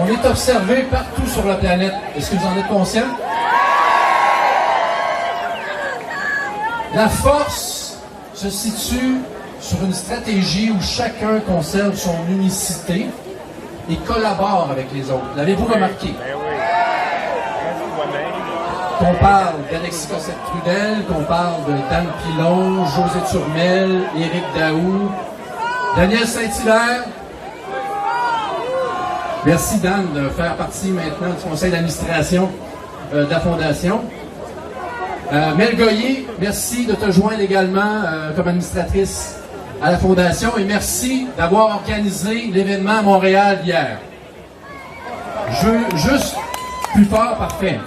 On est observé partout sur la planète. Est-ce que vous en êtes conscient? La force se situe sur une stratégie où chacun conserve son unicité et collabore avec les autres. L'avez-vous remarqué? Qu'on parle d'Alexis Cossette-Trudel, qu'on parle de Dan Pilon, José Turmel, Éric Daou, Daniel Saint-Hilaire. Merci Dan de faire partie maintenant du conseil d'administration de la Fondation. Mel Goyer, merci de te joindre également comme administratrice à la Fondation et merci d'avoir organisé l'événement à Montréal hier. Je veux juste plus fort, parfait.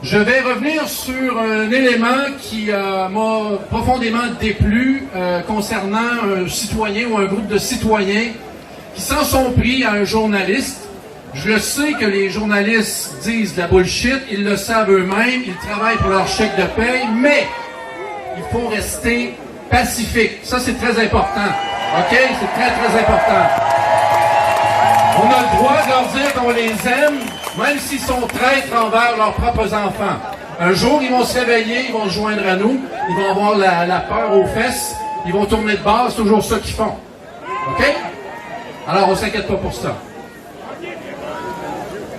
Je vais revenir sur un élément qui m'a profondément déplu concernant un citoyen ou un groupe de citoyens qui s'en sont pris à un journaliste. Je le sais que les journalistes disent de la bullshit, ils le savent eux-mêmes, ils travaillent pour leur chèque de paye, mais il faut rester pacifique. Ça, c'est très important. OK? C'est très, très important. On a le droit de leur dire qu'on les aime, même s'ils sont traîtres envers leurs propres enfants. Un jour, ils vont se réveiller, ils vont se joindre à nous, ils vont avoir la peur aux fesses, ils vont tourner de base, c'est toujours ça qu'ils font. OK? Alors, on ne s'inquiète pas pour ça.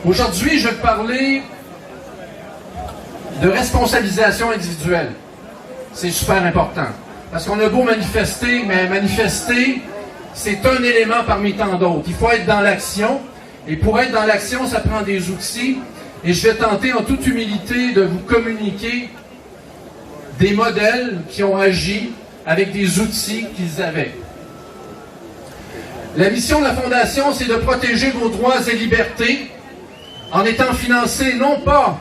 Aujourd'hui, je vais parler de responsabilisation individuelle. C'est super important. Parce qu'on a beau manifester, mais manifester, c'est un élément parmi tant d'autres. Il faut être dans l'action. Et pour être dans l'action, ça prend des outils. Et je vais tenter en toute humilité de vous communiquer des modèles qui ont agi avec des outils qu'ils avaient. La mission de la Fondation, c'est de protéger vos droits et libertés en étant financé non pas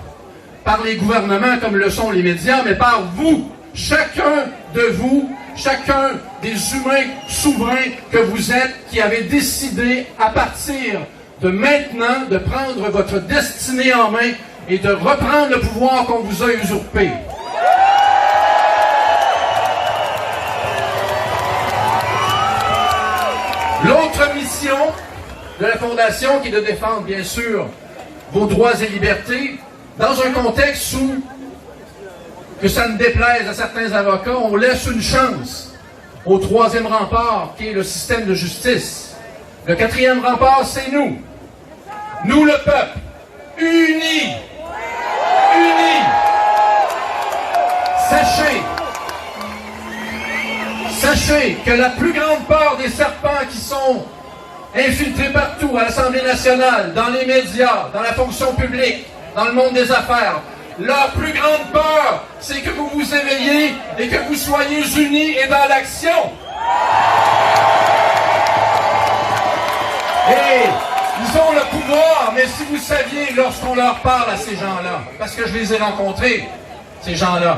par les gouvernements comme le sont les médias, mais par vous, chacun de vous, chacun des humains souverains que vous êtes, qui avez décidé à partir de maintenant de prendre votre destinée en main et de reprendre le pouvoir qu'on vous a usurpé. L'autre mission de la Fondation, qui est de défendre, bien sûr, vos droits et libertés, dans un contexte où, que ça ne déplaise à certains avocats, on laisse une chance au troisième rempart, qui est le système de justice. Le quatrième rempart, c'est nous. Nous, le peuple, unis, unis. Sachez que la plus grande part des serpents qui sont infiltrés partout, à l'Assemblée nationale, dans les médias, dans la fonction publique, dans le monde des affaires, leur plus grande peur, c'est que vous vous éveillez et que vous soyez unis et dans l'action. Et ils ont le pouvoir, mais si vous saviez, lorsqu'on leur parle à ces gens-là, parce que je les ai rencontrés, ces gens-là,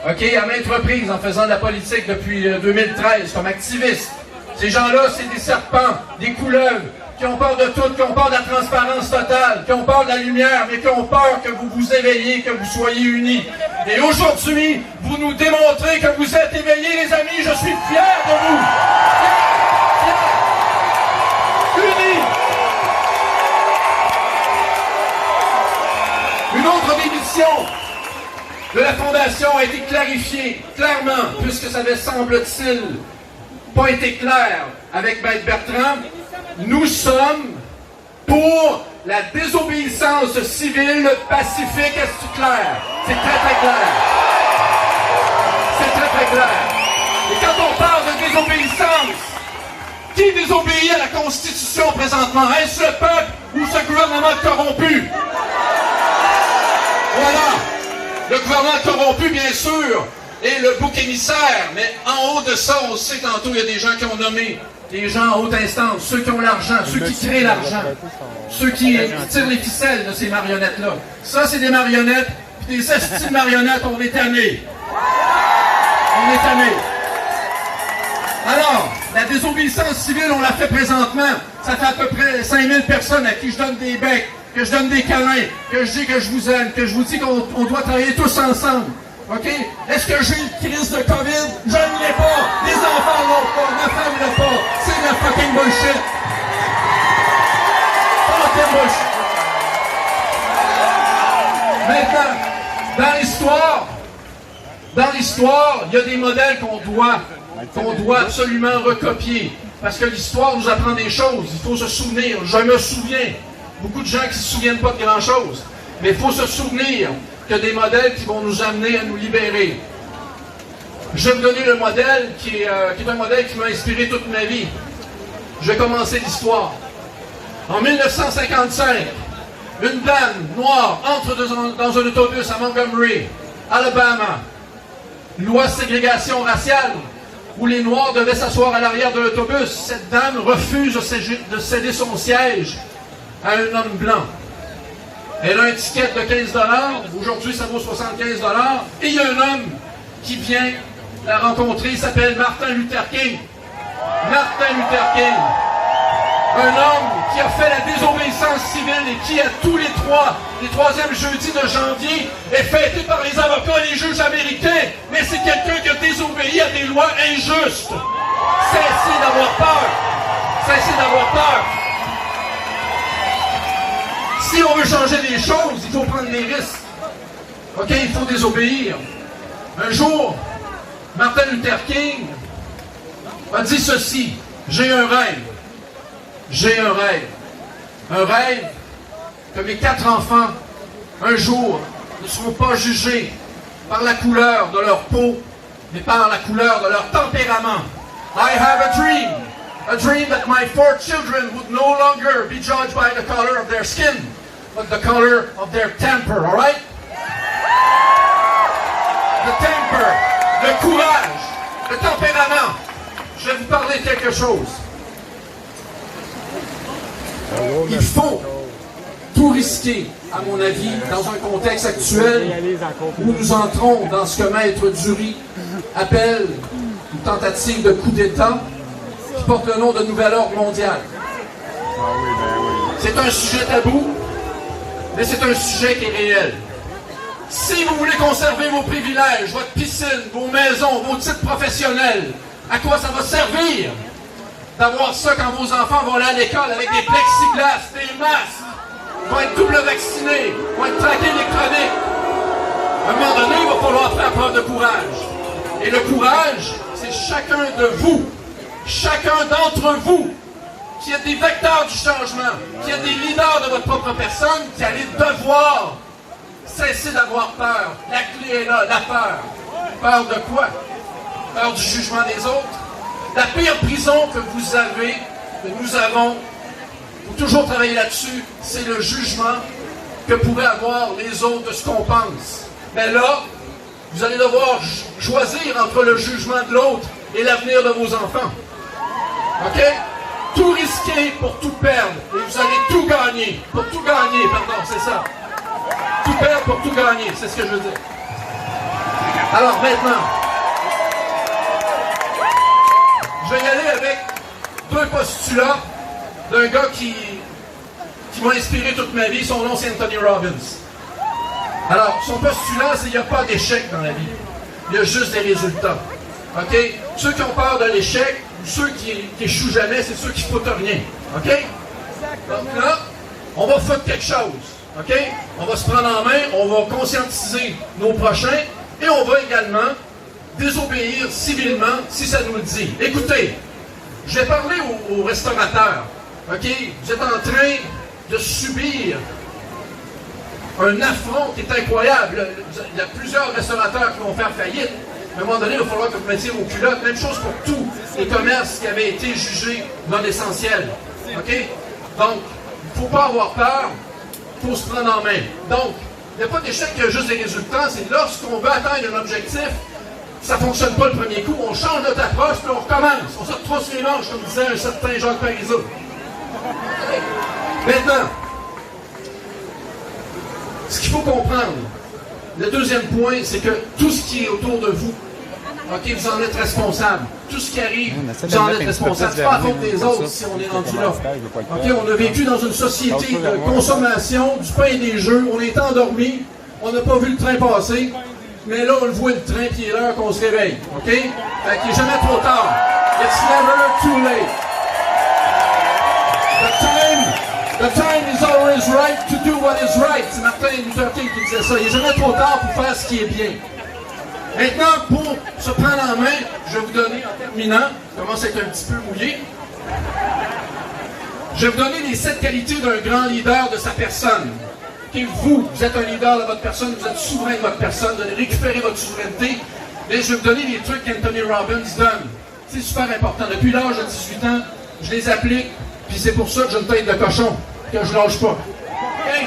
OK, à maintes reprises, en faisant de la politique depuis 2013, comme activiste, ces gens-là, c'est des serpents, des couleuvres, qui ont peur de tout, qui ont peur de la transparence totale, qui ont peur de la lumière, mais qui ont peur que vous vous éveillez, que vous soyez unis. Et aujourd'hui, vous nous démontrez que vous êtes éveillés, les amis. Je suis fier de vous. Fier. Unis. Une autre des missions de la Fondation a été clarifiée clairement, puisque ça avait, semble-t-il, pas été clair avec Maître Bertrand. Nous sommes pour la désobéissance civile pacifique. Est-ce que c'est clair? C'est très, très clair. C'est très, très clair. Et quand on parle de désobéissance, qui désobéit à la Constitution présentement? Est-ce le peuple ou ce gouvernement corrompu? Voilà. Le gouvernement corrompu, bien sûr, et le bouc émissaire. Mais en haut de ça, on sait tantôt, il y a des gens qui ont nommé des gens en haute instance, ceux qui ont l'argent, ceux qui créent l'argent, ceux qui tirent les ficelles de ces marionnettes-là. Ça, c'est des marionnettes, puis des estis de marionnettes, on est tannés. On est tannés. Alors, la désobéissance civile, on la fait présentement. Ça fait à peu près 5000 personnes à qui je donne des becs, que je donne des câlins, que je dis que je vous aime, que je vous dis qu'on doit travailler tous ensemble. OK? Est-ce que j'ai une crise de COVID? Je ne l'ai pas. Les enfants ne l'ont pas. Ma femme ne l'a pas. C'est de la fucking bullshit. Fucking bullshit. Dans l'histoire, il y a des modèles qu'on doit absolument recopier. Parce que l'histoire nous apprend des choses. Il faut se souvenir. Je me souviens. Beaucoup de gens qui ne se souviennent pas de grand-chose. Mais il faut se souvenir qu'il y a des modèles qui vont nous amener à nous libérer. Je vais vous donner le modèle qui est un modèle qui m'a inspiré toute ma vie. Je vais commencer l'histoire. En 1955, une dame noire entre dans un autobus à Montgomery, Alabama. Loi de ségrégation raciale, où les Noirs devaient s'asseoir à l'arrière de l'autobus. Cette dame refuse de céder son siège à un homme blanc. Elle a un ticket de 15 $. Aujourd'hui, ça vaut 75 $. Et il y a un homme qui vient la rencontrer. Il s'appelle Martin Luther King. Martin Luther King. Un homme qui a fait la désobéissance civile et qui, à tous les troisièmes jeudis de janvier, est fêté par les avocats et les juges américains. Mais c'est quelqu'un qui a désobéi à des lois injustes. Cessez d'avoir peur. Cessez d'avoir peur. Si on veut changer les choses, il faut prendre des risques. OK, il faut désobéir. Un jour, Martin Luther King a dit ceci: j'ai un rêve. J'ai un rêve. Un rêve que mes 4 enfants, un jour, ne seront pas jugés par la couleur de leur peau, mais par la couleur de leur tempérament. I have a dream. A dream that my 4 children would no longer be judged by the color of their skin, but the color of their temper, all right? The temper, le courage, le tempérament. Je vais vous parler de quelque chose. Il faut tout risquer, à mon avis, dans un contexte actuel où nous entrons dans ce que Maître Dury appelle une tentative de coup d'État qui porte le nom de nouvel ordre mondial. C'est un sujet tabou, mais c'est un sujet qui est réel. Si vous voulez conserver vos privilèges, votre piscine, vos maisons, vos titres professionnels, à quoi ça va servir d'avoir ça quand vos enfants vont aller à l'école avec des plexiglas, des masques, vont être double vaccinés, vont être traqués électroniques? À un moment donné, il va falloir faire preuve de courage. Et le courage, c'est chacun de vous, chacun d'entre vous, qui êtes des vecteurs du changement, qui êtes des leaders de votre propre personne, qui allez devoir cesser d'avoir peur. La clé est là, la peur. Peur de quoi? Peur du jugement des autres. La pire prison que vous avez, que nous avons, il faut toujours travailler là-dessus, c'est le jugement que pourraient avoir les autres de ce qu'on pense. Mais là, vous allez devoir choisir entre le jugement de l'autre et l'avenir de vos enfants. OK? Tout risquer pour tout perdre. Et vous allez tout gagner. Pour tout gagner, pardon, c'est ça. Tout perdre pour tout gagner, c'est ce que je veux dire. Alors maintenant, je vais y aller avec 2 postulats d'un gars qui m'a inspiré toute ma vie. Son nom, c'est Anthony Robbins. Alors, son postulat, c'est qu'il n'y a pas d'échec dans la vie. Il y a juste des résultats. OK? Ceux qui ont peur de l'échec, ou ceux qui échouent jamais, c'est ceux qui ne foutent rien. OK? Donc là, on va foutre quelque chose. OK? On va se prendre en main, on va conscientiser nos prochains et on va également désobéir civilement si ça nous le dit. Écoutez, je vais parler aux restaurateurs. OK? Vous êtes en train de subir un affront qui est incroyable. Il y a plusieurs restaurateurs qui vont faire faillite. À un moment donné, il va falloir que vous mettiez vos culottes. Même chose pour tous les commerces qui avaient été jugés non essentiels. OK? Donc, il ne faut pas avoir peur. Il faut se prendre en main. Donc, il n'y a pas d'échec, il y a juste des résultats. C'est lorsqu'on veut atteindre un objectif, ça ne fonctionne pas le premier coup, on change notre approche, puis on recommence. On se retrousse les manches, comme disait un certain Jacques Parizeau. Maintenant, ce qu'il faut comprendre, le deuxième point, c'est que tout ce qui est autour de vous, OK, vous en êtes responsable. Tout ce qui arrive, vous en êtes responsable. C'est pas à faute des autres si on est rendu là. OK, on a vécu dans une société de consommation, du pain et des jeux, on est endormi, on n'a pas vu le train passer, mais là, on le voit le train, puis il est l'heure qu'on se réveille. OK? Fait qu'il n'est jamais trop tard. It's never too late. The time is always right to do what is right. C'est Martin Luther King qui disait ça. Il n'est jamais trop tard pour faire ce qui est bien. Maintenant, pour se prendre en main, je vais vous donner, en terminant, je commence à être un petit peu mouillé, je vais vous donner les 7 qualités d'un grand leader de sa personne. Okay, vous êtes un leader de votre personne, vous êtes souverain de votre personne, vous allez récupérer votre souveraineté. Mais je vais vous donner les trucs qu'Anthony Robbins donne. C'est super important. Depuis l'âge de 18 ans, je les applique, puis c'est pour ça que j'ai une tête de cochon, que je lâche pas. Okay?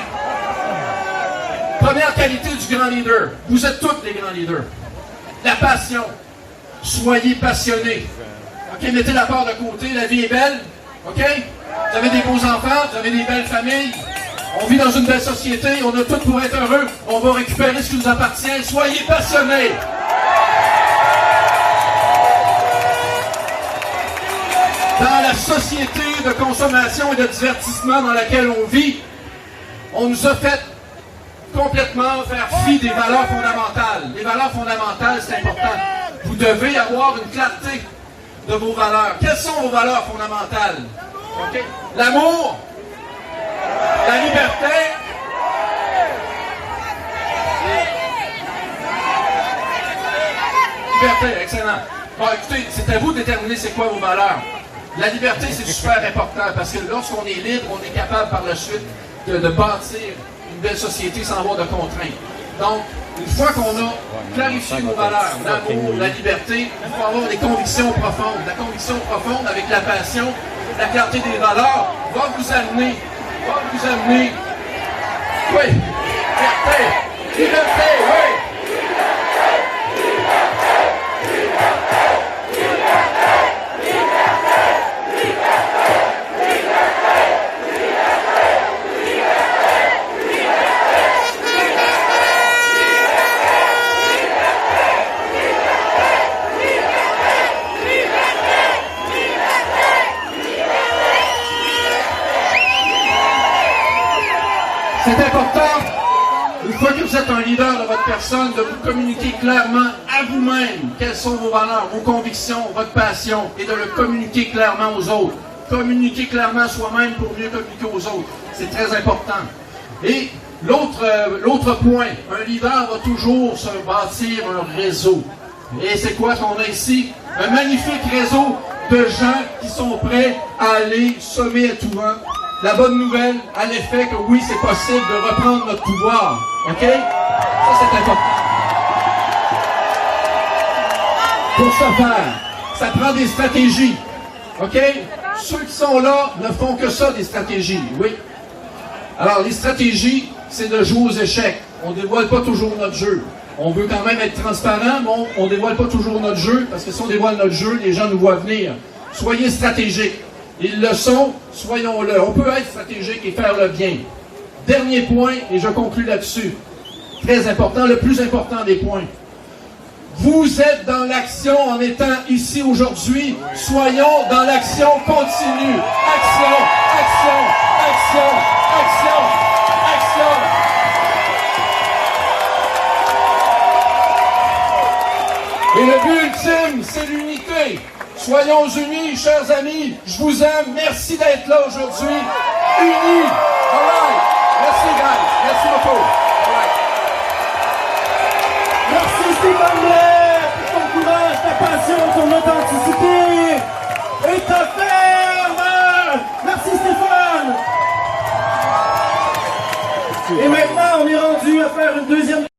Première qualité du grand leader. Vous êtes tous des grands leaders. La passion. Soyez passionnés. OK, mettez la part de côté, la vie est belle. OK? Vous avez des beaux enfants, vous avez des belles familles. On vit dans une belle société, on a tout pour être heureux. On va récupérer ce qui nous appartient. Soyez passionnés. Dans la société de consommation et de divertissement dans laquelle on vit, on nous a fait complètement faire fi des valeurs fondamentales. Les valeurs fondamentales, c'est important. Vous devez avoir une clarté de vos valeurs. Quelles sont vos valeurs fondamentales? Okay. L'amour, la liberté, liberté, excellent. Bon, écoutez, c'est à vous de déterminer c'est quoi vos valeurs. La liberté, c'est super important parce que lorsqu'on est libre, on est capable par la suite de bâtir une belle société sans avoir de contraintes. Donc, une fois qu'on a clarifié nos valeurs, l'amour, la liberté, il faut avoir des convictions profondes. La conviction profonde avec la passion, la clarté des valeurs va vous amener, oui, liberté, oui. C'est important, une fois que vous êtes un leader de votre personne, de vous communiquer clairement à vous-même quelles sont vos valeurs, vos convictions, votre passion, et de le communiquer clairement aux autres. Communiquer clairement à soi-même pour mieux communiquer aux autres. C'est très important. Et l'autre point, un leader va toujours se bâtir un réseau. Et c'est quoi qu'on a ici? Un magnifique réseau de gens qui sont prêts à aller semer à tout vent. La bonne nouvelle, à l'effet que oui, c'est possible de reprendre notre pouvoir. OK? Ça, c'est important. Pour ce faire, ça prend des stratégies. OK? Ceux qui sont là ne font que ça, des stratégies. Oui. Alors, les stratégies, c'est de jouer aux échecs. On ne dévoile pas toujours notre jeu. On veut quand même être transparent, mais on ne dévoile pas toujours notre jeu, parce que si on dévoile notre jeu, les gens nous voient venir. Soyez stratégiques. Ils le sont, soyons-le. On peut être stratégique et faire le bien. Dernier point, et je conclue là-dessus. Très important, le plus important des points. Vous êtes dans l'action en étant ici aujourd'hui. Soyons dans l'action continue. Action, action, action, action, action. Et le but ultime, c'est l'unité. Soyons unis, chers amis. Je vous aime. Merci d'être là aujourd'hui. Unis. All right. Merci, guys. Merci beaucoup. All right. Merci Stéphane Blais pour ton courage, ta passion, ton authenticité et ta ferme. Merci Stéphane. Et